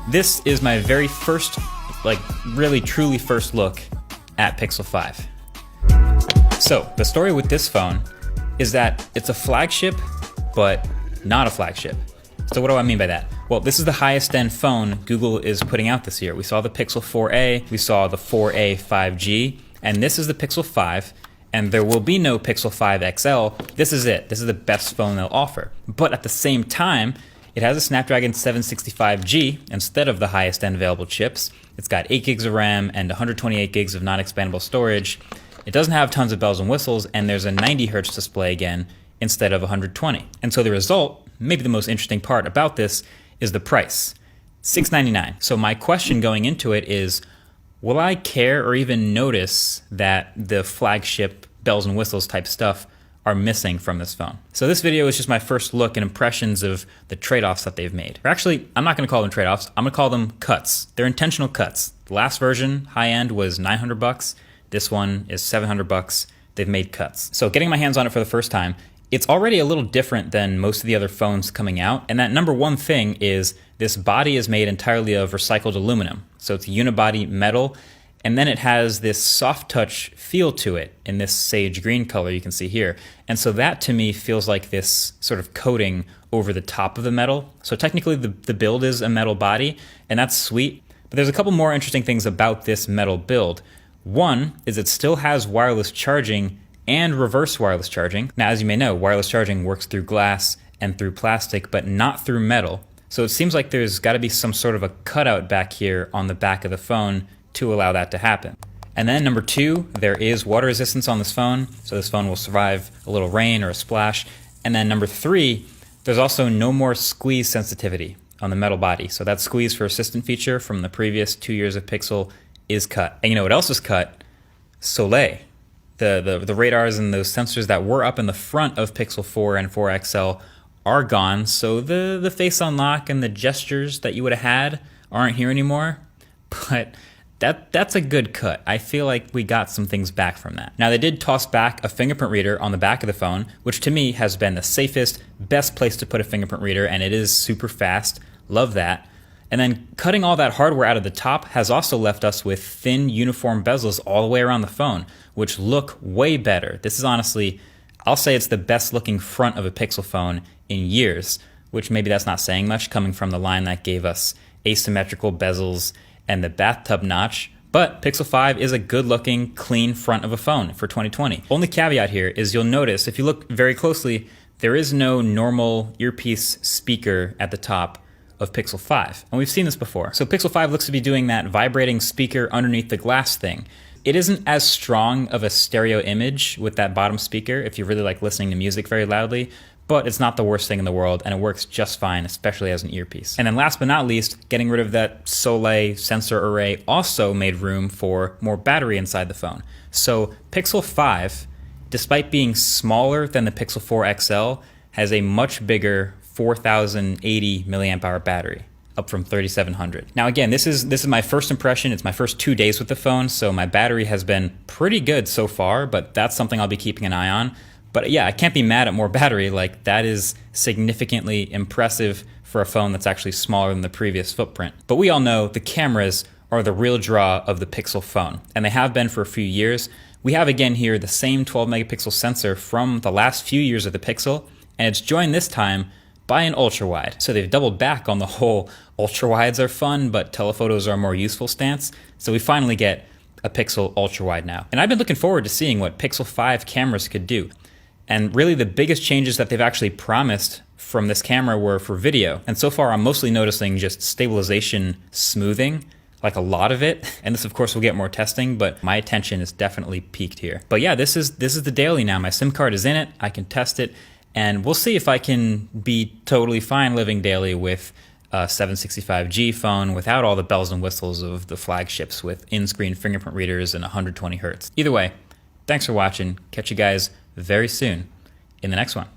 This is my very first, like really truly first look at Pixel 5. So the story with this phone is that it's a flagship, but not a flagship. So what do I mean by that? Well, this is the highest end phone Google is putting out this year. We saw the Pixel 4a, we saw the 4a 5G, and this is the Pixel 5, and there will be no Pixel 5 XL. This is it. This is the best phone they'll offer. But at the same time, it has a Snapdragon 765G instead of the highest end available chips. It's got 8 gigs of RAM and 128 gigs of non-expandable storage. It doesn't have tons of bells and whistles, and there's a 90 Hz display again instead of 120. And so the result, maybe the most interesting part about this, is the price, $699. So my question going into it is, will I care or even notice that the flagship bells and whistles type stuff are missing from this phone? So this video is just my first look and impressions of the trade-offs that they've made. Or actually, I'm not gonna call them trade-offs, I'm gonna call them cuts. They're intentional cuts. The last version, high end, was $900. This one is $700. They've made cuts. So getting my hands on it for the first time, it's already a little different than most of the other phones coming out. And that number one thing is this body is made entirely of recycled aluminum. So it's unibody metal. And then it has this soft touch feel to it in this sage green color you can see here. And so that to me feels like this sort of coating over the top of the metal. So technically the build is a metal body, and that's sweet. But there's a couple more interesting things about this metal build. One is it still has wireless charging and reverse wireless charging. Now, as you may know, wireless charging works through glass and through plastic, but not through metal. So it seems like there's gotta be some sort of a cutout back here on the back of the phone to allow that to happen. And then number two, there is water resistance on this phone, so this phone will survive a little rain or a splash. And then number three, there's also no more squeeze sensitivity on the metal body. So that squeeze for assistant feature from the previous 2 years of Pixel is cut. And you know what else is cut? Soleil. The radars and those sensors that were up in the front of Pixel 4 and 4 XL are gone, so the face unlock and the gestures that you would have had aren't here anymore. But that's a good cut. I feel like we got some things back from that. Now, they did toss back a fingerprint reader on the back of the phone, which to me has been the safest, best place to put a fingerprint reader, and it is super fast. Love that. And then cutting all that hardware out of the top has also left us with thin, uniform bezels all the way around the phone, which look way better. This is honestly, I'll say it's the best looking front of a Pixel phone in years, which maybe that's not saying much coming from the line that gave us asymmetrical bezels and the bathtub notch. But Pixel 5 is a good looking, clean front of a phone for 2020. Only caveat here is you'll notice, if you look very closely, there is no normal earpiece speaker at the top of Pixel 5. And we've seen this before. So Pixel 5 looks to be doing that vibrating speaker underneath the glass thing. It isn't as strong of a stereo image with that bottom speaker if you really like listening to music very loudly, but it's not the worst thing in the world, and it works just fine, especially as an earpiece. And then last but not least, getting rid of that Soleil sensor array also made room for more battery inside the phone. So Pixel 5, despite being smaller than the Pixel 4 XL, has a much bigger 4080 milliamp hour battery, up from 3700. Now again, this is my first impression. It's my first 2 days with the phone, so my battery has been pretty good so far, but that's something I'll be keeping an eye on. But yeah, I can't be mad at more battery. Like, that is significantly impressive for a phone that's actually smaller than the previous footprint. But we all know the cameras are the real draw of the Pixel phone, and they have been for a few years. We have again here the same 12 megapixel sensor from the last few years of the Pixel, and it's joined this time by an ultra wide. So they've doubled back on the whole ultra wides are fun, but telephotos are a more useful stance. So we finally get a Pixel ultra wide now. And I've been looking forward to seeing what Pixel 5 cameras could do. And really the biggest changes that they've actually promised from this camera were for video. And so far I'm mostly noticing just stabilization smoothing, like a lot of it. And this of course will get more testing, but my attention is definitely peaked here. But yeah, this is the daily now. My SIM card is in it, I can test it, and we'll see if I can be totally fine living daily with a 765G phone without all the bells and whistles of the flagships with in-screen fingerprint readers and 120 Hz. Either way, thanks for watching. Catch you guys very soon in the next one.